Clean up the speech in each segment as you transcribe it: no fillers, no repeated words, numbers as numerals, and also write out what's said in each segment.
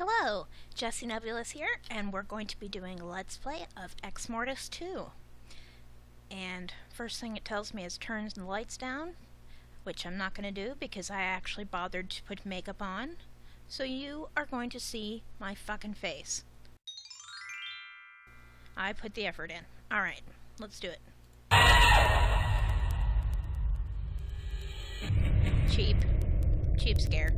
Hello, Jessie Nebulous here, and we're going to be doing a Let's Play of Exmortis 2. And first thing it tells me is turn the lights down, which I'm not going to do because I actually bothered to put makeup on. So you are going to see my fucking face. I put the effort in. Alright, let's do it. Cheap. Cheap scare.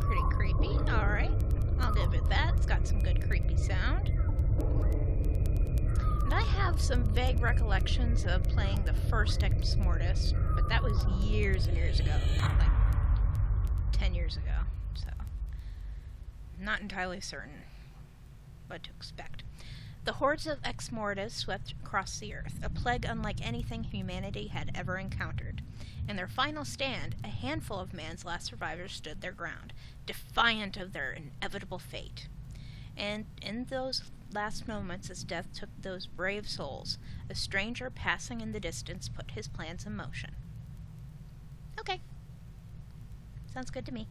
Pretty creepy. Alright. I'll give it that. It's got some good creepy sound. And I have some vague recollections of playing the first Exmortis, but that was years and years ago. Like 10 years ago. So, not entirely certain what to expect. The hordes of Exmortis swept across the earth, a plague unlike anything humanity had ever encountered. In their final stand, a handful of man's last survivors stood their ground, defiant of their inevitable fate. And in those last moments as death took those brave souls, a stranger passing in the distance put his plans in motion. Okay. Sounds good to me.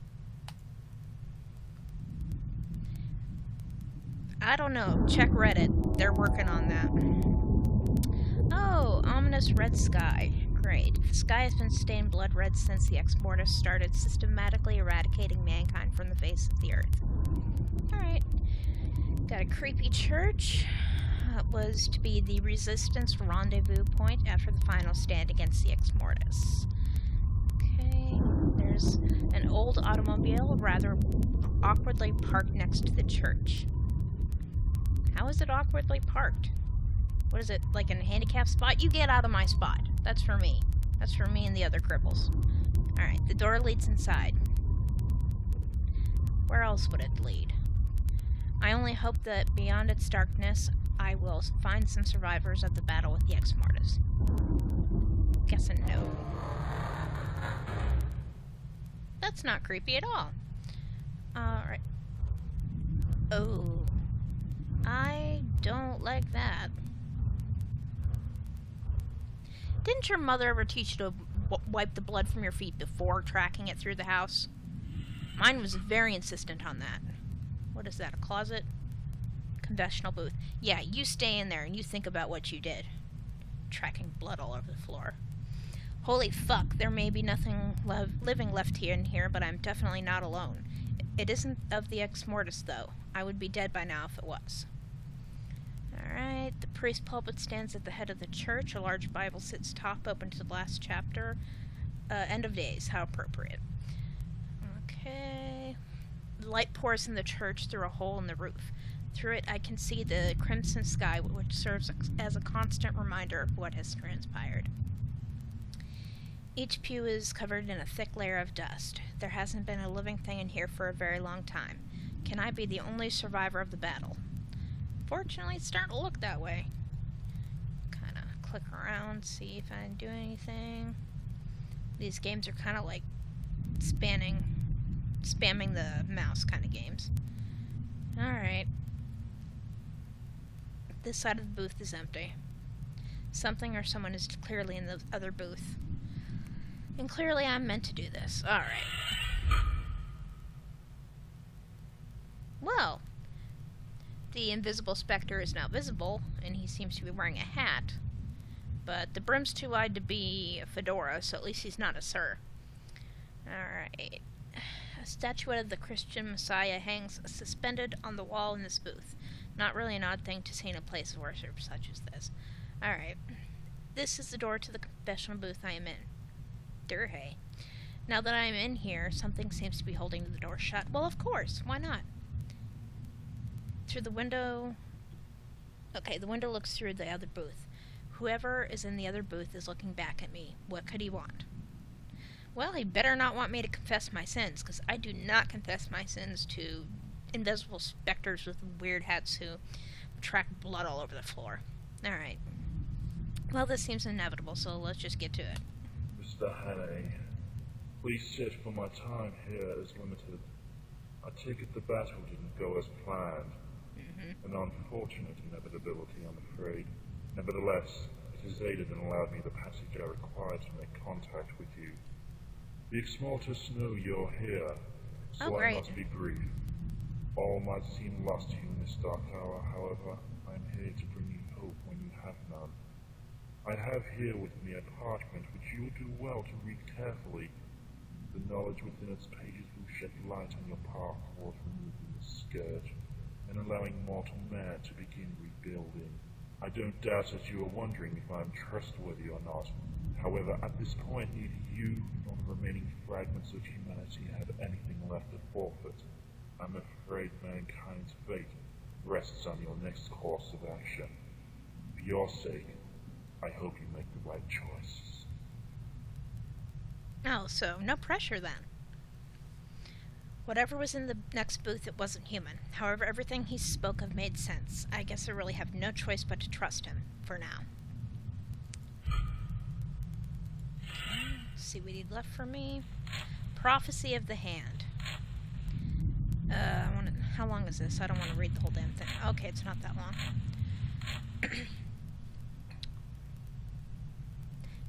I don't know. Check Reddit. They're working on that. Oh, ominous red sky. Great. The sky has been stained blood red since the Exmortis started systematically eradicating mankind from the face of the earth. Alright. Got a creepy church. It was to be the Resistance rendezvous point after the final stand against the Exmortis. Okay. There's an old automobile rather awkwardly parked next to the church. How is it awkwardly parked? What is it, like a handicap spot? You get out of my spot. That's for me. That's for me and the other cripples. Alright, the door leads inside. Where else would it lead? I only hope that beyond its darkness, I will find some survivors of the battle with the Exmortis. Guessing no. That's not creepy at all. Alright. Oh. I don't like that. Didn't your mother ever teach you to wipe the blood from your feet before tracking it through the house? Mine was very insistent on that. What is that, a closet? Confessional booth. Yeah, you stay in there and you think about what you did. Tracking blood all over the floor. Holy fuck, there may be nothing living left here in here, but I'm definitely not alone. It isn't of the Exmortis, though. I would be dead by now if it was. Alright, the priest pulpit stands at the head of the church. A large Bible sits top, open to the last chapter. End of days. How appropriate. Okay. The light pours in the church through a hole in the roof. Through it, I can see the crimson sky, which serves as a constant reminder of what has transpired. Each pew is covered in a thick layer of dust. There hasn't been a living thing in here for a very long time. Can I be the only survivor of the battle? Fortunately, it's starting to look that way. Kind of click around, see if I do anything. These games are kind of like spamming the mouse kind of games. Alright. This side of the booth is empty. Something or someone is clearly in the other booth. And clearly I'm meant to do this. Alright. Well, the invisible specter is now visible, and he seems to be wearing a hat. But the brim's too wide to be a fedora, so at least he's not a sir. Alright. A statuette of the Christian Messiah hangs suspended on the wall in this booth. Not really an odd thing to see in a place of worship such as this. Alright. This is the door to the confessional booth I am in. Durhey. Now that I am in here, something seems to be holding the door shut. Well, of course. Why not? Through the window... Okay, the window looks through the other booth. Whoever is in the other booth is looking back at me. What could he want? Well, he better not want me to confess my sins, because I do not confess my sins to invisible specters with weird hats who track blood all over the floor. Alright. Well, this seems inevitable, so let's just get to it. Mr. Hannay, Please sit, for my time here is limited. I take it the battle didn't go as planned. An unfortunate inevitability, I'm afraid. Nevertheless, it has aided and allowed me the passage I require to make contact with you. The Exmortis know you're here, so I must be brief. All might seem lost to you in this dark hour, however, I am here to bring you hope when you have none. I have here with me a parchment which you will do well to read carefully. The knowledge within its pages will shed light on your path towards removing the scourge and allowing mortal man to begin rebuilding. I don't doubt that you are wondering if I am trustworthy or not. However, at this point, neither you nor the remaining fragments of humanity have anything left to forfeit. I'm afraid mankind's fate rests on your next course of action. For your sake, I hope you make the right choice. Oh, so no pressure then. Whatever was in the next booth, it wasn't human. However, everything he spoke of made sense. I guess I really have no choice but to trust him, for now. Let's see what he'd left for me. Prophecy of the Hand. How long is this? I don't want to read the whole damn thing. Okay, it's not that long.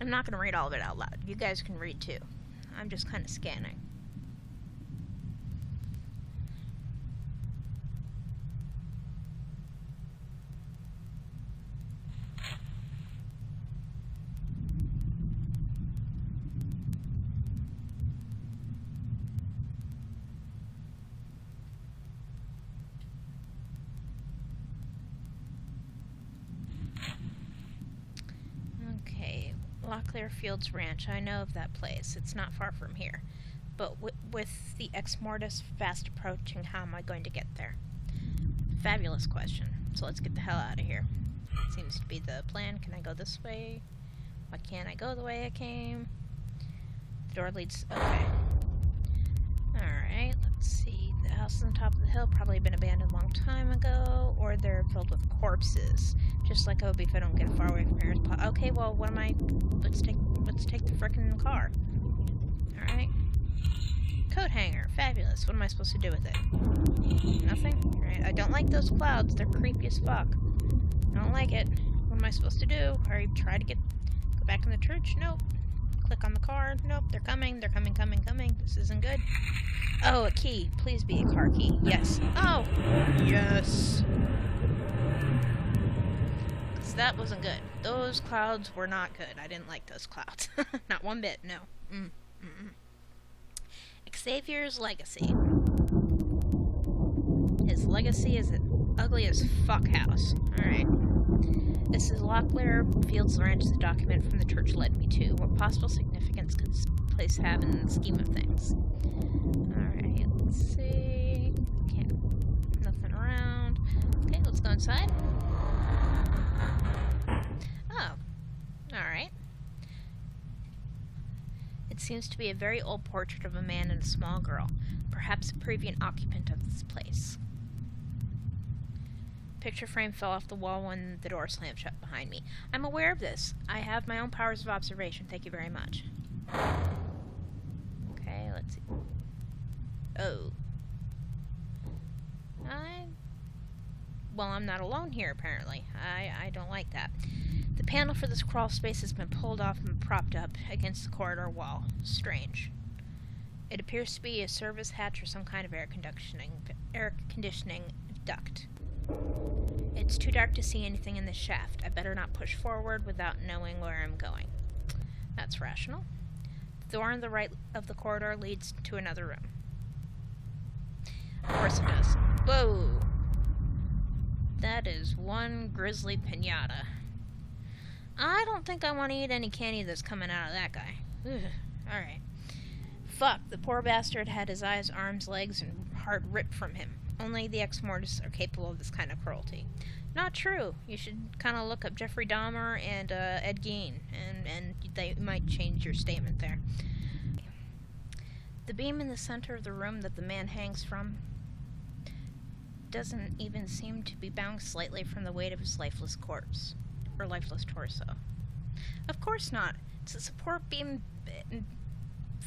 I'm not going to read all of it out loud. You guys can read too. I'm just kind of scanning. Locklear Fields Ranch. I know of that place. It's not far from here. But with the Exmortis fast approaching, how am I going to get there? Fabulous question. So let's get the hell out of here. Seems to be the plan. Can I go this way? Why can't I go the way I came? The door leads... Okay. Alright, let's see. The house on top of the hill probably been abandoned a long time ago, or they're filled with corpses. Just like Obi if I don't get far away from here. Okay, well, what am I... Let's take the frickin' car. Alright. Coat hanger. Fabulous. What am I supposed to do with it? Nothing? Alright, I don't like those clouds. They're creepy as fuck. I don't like it. What am I supposed to do? Or try to go back in the church? Nope. Click on the car. Nope, they're coming. They're coming. This isn't good. Oh, a key. Please be a car key. Yes. Oh! Yes! Because that wasn't good. Those clouds were not good. I didn't like those clouds. Not one bit, no. Xavier's legacy. His legacy is an ugly as fuck house. Alright. This is Locklear Fields Ranch, the document from the church led me to. What possible significance could this place have in the scheme of things? Alright, let's see. Nothing around. Okay, let's go inside. Oh. Alright. It seems to be a very old portrait of a man and a small girl, perhaps a previous occupant of this place. Picture frame fell off the wall when the door slammed shut behind me. I'm aware of this. I have my own powers of observation. Thank you very much. Okay, let's see. Oh. Well, I'm not alone here, apparently. I don't like that. The panel for this crawl space has been pulled off and propped up against the corridor wall. Strange. It appears to be a service hatch or some kind of air conditioning duct. It's too dark to see anything in this shaft. I better not push forward without knowing where I'm going. That's rational. The door on the right of the corridor leads to another room. Of course it does. Whoa! That is one grisly pinata. I don't think I want to eat any candy that's coming out of that guy. Alright. Fuck, the poor bastard had his eyes, arms, legs, and heart ripped from him. Only the Exmortis are capable of this kind of cruelty. Not true. You should kind of look up Jeffrey Dahmer and Ed Gein, and they might change your statement there. The beam in the center of the room that the man hangs from doesn't even seem to be bounced slightly from the weight of his lifeless corpse, or lifeless torso. Of course not. It's a support beam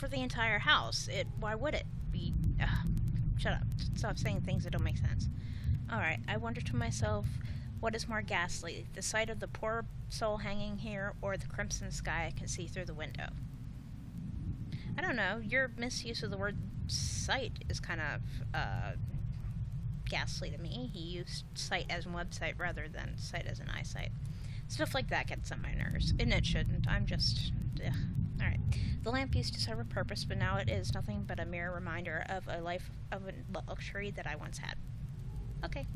for the entire house. Why would it be? Shut up. Stop saying things that don't make sense. Alright, I wonder to myself, what is more ghastly, the sight of the poor soul hanging here, or the crimson sky I can see through the window? I don't know. Your misuse of the word sight is kind of ghastly to me. He used sight as a website rather than sight as an eyesight. Stuff like that gets on my nerves, and it shouldn't. I'm just... ugh. Alright. The lamp used to serve a purpose, but now it is nothing but a mere reminder of a life of luxury that I once had. Okay.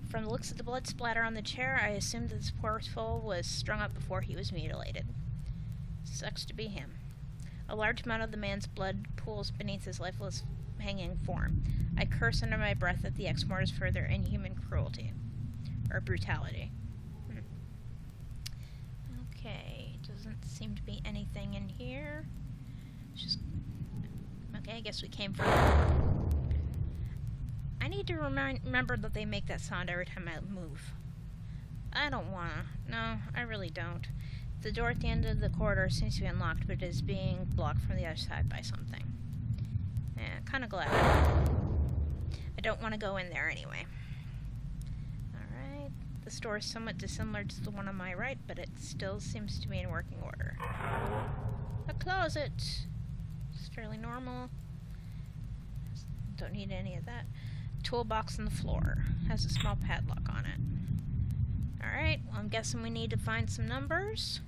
From the looks of the blood splatter on the chair, I assumed that this poor soul was strung up before he was mutilated. Sucks to be him. A large amount of the man's blood pools beneath his lifeless hanging form. I curse under my breath at the Exmortis for their inhuman cruelty. Or brutality. Okay, doesn't seem to be anything in here. Just... okay, I guess we came from... I need to remember that they make that sound every time I move. I don't wanna. No, I really don't. The door at the end of the corridor seems to be unlocked, but it is being blocked from the other side by something. Yeah, kinda glad. I don't want to go in there anyway. Alright. The store is somewhat dissimilar to the one on my right, but it still seems to be in working order. A closet! It's fairly normal. Don't need any of that. Toolbox on the floor. Has a small padlock on it. Alright, well, I'm guessing we need to find some numbers.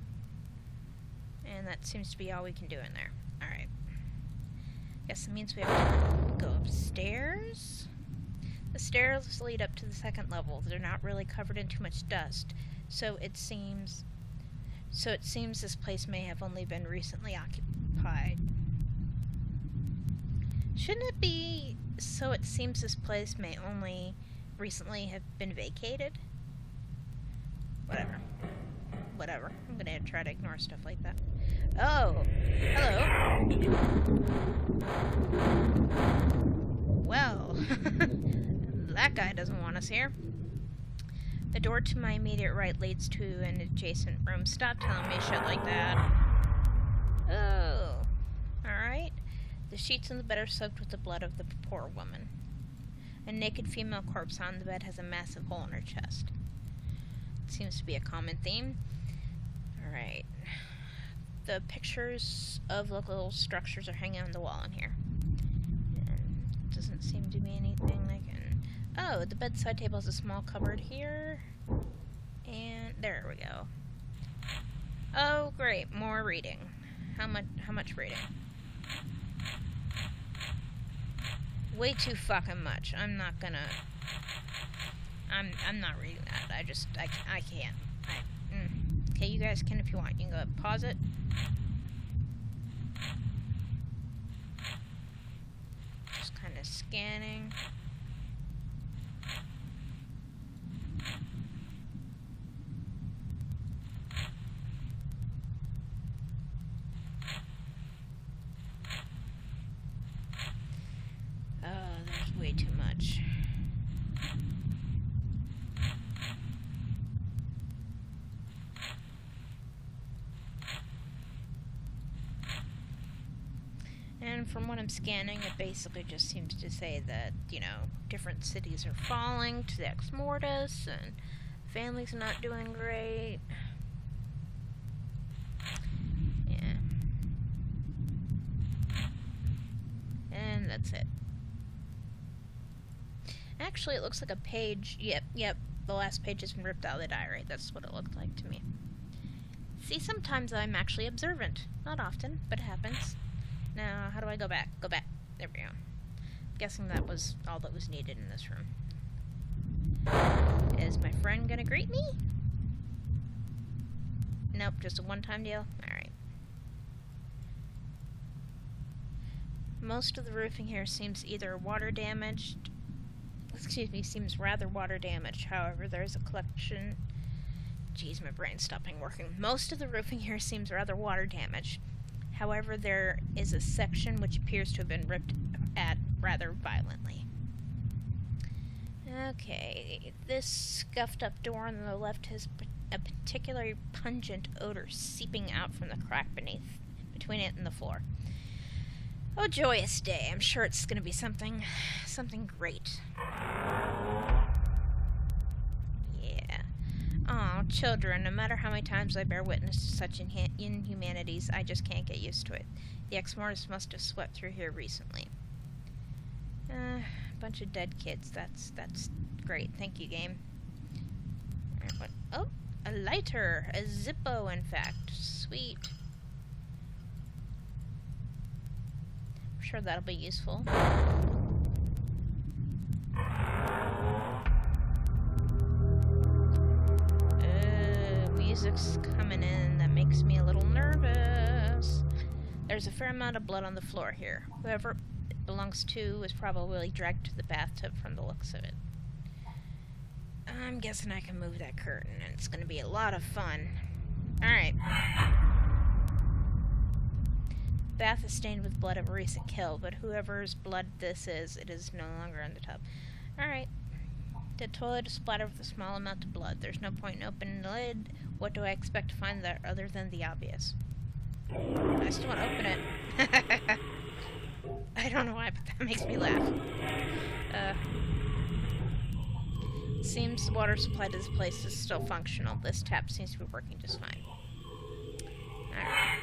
And that seems to be all we can do in there. Alright. Guess it means we have to go upstairs. The stairs lead up to the second level. They're not really covered in too much dust, so it seems this place may have only been recently occupied. Shouldn't it be so it seems this place may only recently have been vacated? Whatever. I'm gonna try to ignore stuff like that. Oh! Hello! Well... that guy doesn't want us here. The door to my immediate right leads to an adjacent room. Stop telling me shit like that. Oh. Alright. The sheets on the bed are soaked with the blood of the poor woman. A naked female corpse on the bed has a massive hole in her chest. It seems to be a common theme. Alright. The pictures of local structures are hanging on the wall in here. And doesn't seem to be anything I can... Oh, the bedside table has a small cupboard here. And there we go. Oh, great. More reading. How much reading? Way too fucking much. I'm not gonna... I'm not reading that. I can't. Okay, you guys can if you want. You can go pause it. Just kind of scanning. Oh, there's way too much. And from what I'm scanning, it basically just seems to say that, you know, different cities are falling to the Exmortis, and families are not doing great. Yeah. And that's it. Actually, it looks like a page. Yep, the last page has been ripped out of the diary. That's what it looked like to me. See, sometimes I'm actually observant. Not often, but it happens. Now, how do I go back? Go back. There we go. I'm guessing that was all that was needed in this room. Is my friend gonna greet me? Nope, just a one-time deal? Alright. Most of the roofing here seems either water damaged... seems rather water damaged. However, there's a collection... Jeez, my brain's stopping working. Most of the roofing here seems rather water damaged. However, there is a section which appears to have been ripped at rather violently. Okay, this scuffed up door on the left has a particularly pungent odor seeping out from the crack beneath between it and the floor. Oh, joyous day. I'm sure it's going to be something great. Yeah. Oh, children, no matter how many times I bear witness to such inhumanities, I just can't get used to it. The Exmortis must have swept through here recently. Bunch of dead kids. That's great. Thank you, game. Alright, what? Oh, a lighter. A Zippo, in fact. Sweet. I'm sure that'll be useful. Music's coming in. That makes me a little nervous. There's a fair amount of blood on the floor here. Whoever it belongs to was probably dragged to the bathtub from the looks of it. I'm guessing I can move that curtain, and it's going to be a lot of fun. Alright. Bath is stained with blood of a recent kill, but whoever's blood this is, it is no longer in the tub. Alright. The toilet is splattered with a small amount of blood. There's no point in opening the lid. What do I expect to find there other than the obvious? I still want to open it. I don't know why, but that makes me laugh. Seems the water supply to this place is still functional. This tap seems to be working just fine. Alright.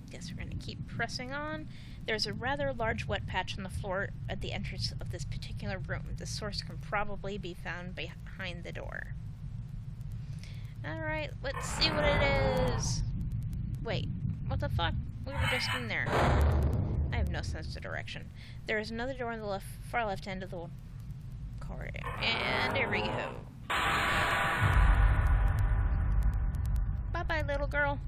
Guess we're gonna keep pressing on. There's a rather large wet patch on the floor at the entrance of this particular room. The source can probably be found behind the door. Alright, let's see what it is. Wait, what the fuck? We were just in there. I have no sense of direction. There is another door on the far left end of the corridor. And there we go. Bye-bye, little girl.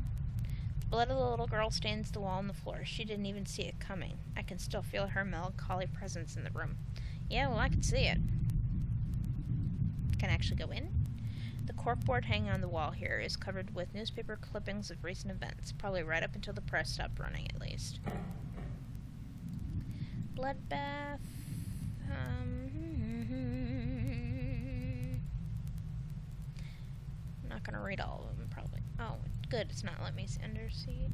The blood of the little girl stains the wall and the floor. She didn't even see it coming. I can still feel her melancholy presence in the room. Yeah, well, I can see it. Can I actually go in? The corkboard hanging on the wall here is covered with newspaper clippings of recent events, probably right up until the press stopped running, at least. Bloodbath. I'm not gonna read all of them, probably. Oh, good, it's not letting me see undersea.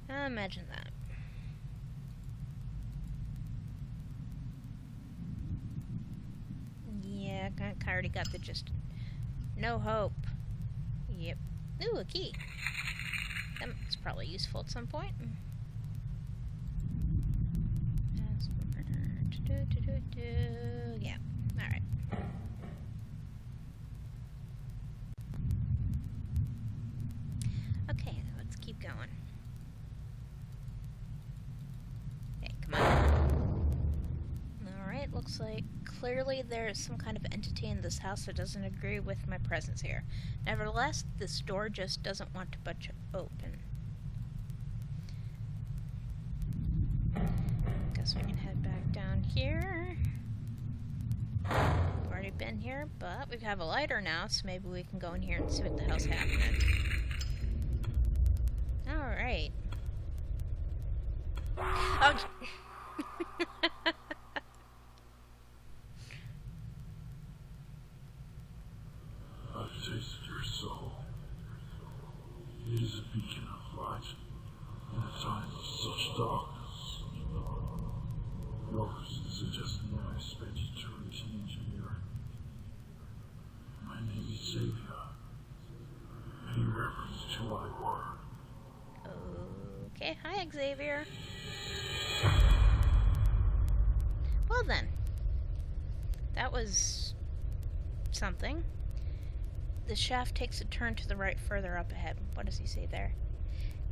Imagine that. Yeah, I already got the gist. No hope. Yep. Ooh, a key. That's probably useful at some point. Yeah. Alright. Okay, let's keep going. Okay, come on. Alright, looks like clearly there is some kind of entity in this house that doesn't agree with my presence here. Nevertheless, this door just doesn't want to budge open. Guess we can head back down here. We've already been here, but we have a lighter now, so maybe we can go in here and see what the hell's happening. Alright. Oh! It is a beacon of light in a time of such darkness. Your suggesting that I spent eternity in engineering. My name is Xavier. Any reference to my word? Okay, hi Xavier. Well then. That was something. The shaft takes a turn to the right further up ahead. What does he say there?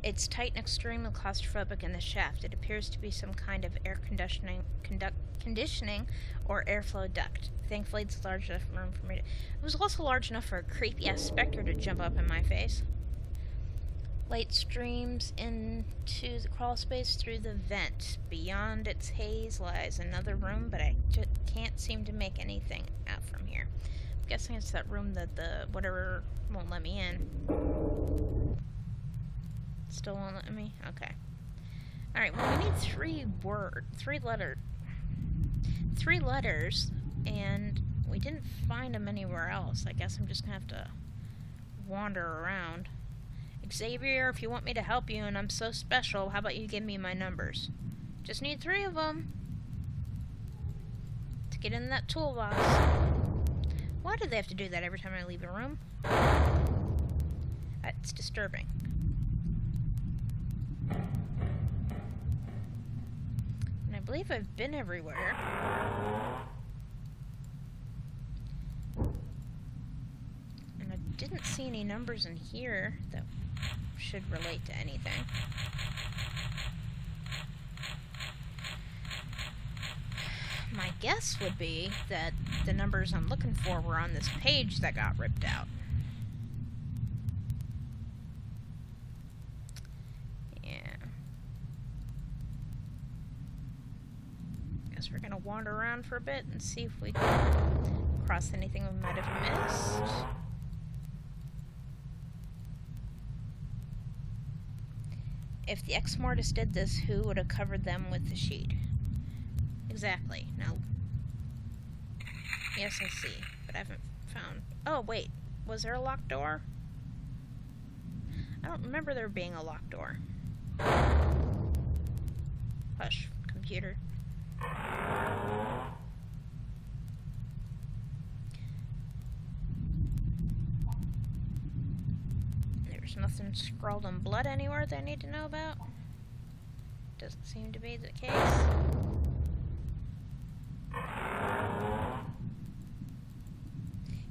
It's tight and extremely claustrophobic in the shaft. It appears to be some kind of air conditioning or airflow duct. Thankfully, it's large enough room for me to... It was also large enough for a creepy-ass specter to jump up in my face. Light streams into the crawl space through the vent. Beyond its haze lies another room, but I just can't seem to make anything out from here. I'm guessing it's that room that the whatever won't let me in. Still won't let me? Okay. Alright, well we need three letters and we didn't find him anywhere else. I guess I'm just gonna have to wander around. Xavier, if you want me to help you and I'm so special, how about you give me my numbers? Just need 3 of them to get in that toolbox. Why do they have to do that every time I leave a room? It's disturbing. And I believe I've been everywhere. And I didn't see any numbers in here that should relate to anything. My guess would be that the numbers I'm looking for were on this page that got ripped out. Yeah. Guess we're gonna wander around for a bit and see if we can cross anything we might have missed. If the Exmortis did this, who would have covered them with the sheet? Exactly. Now, yes, I see, but I haven't found... Oh, wait. Was there a locked door? I don't remember there being a locked door. Hush, computer. There's nothing scrawled in blood anywhere that I need to know about. Doesn't seem to be the case.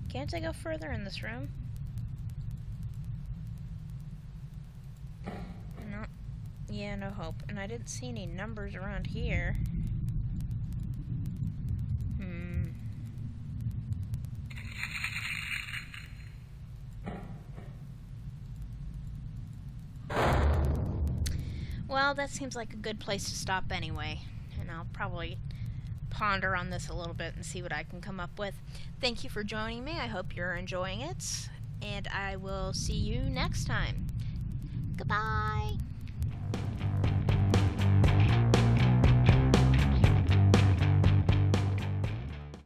Can't I go further in this room? No. Yeah, no hope. And I didn't see any numbers around here. Well, that seems like a good place to stop anyway. And I'll probably ponder on this a little bit and see what I can come up with. Thank you for joining me. I hope you're enjoying it. And I will see you next time. Goodbye!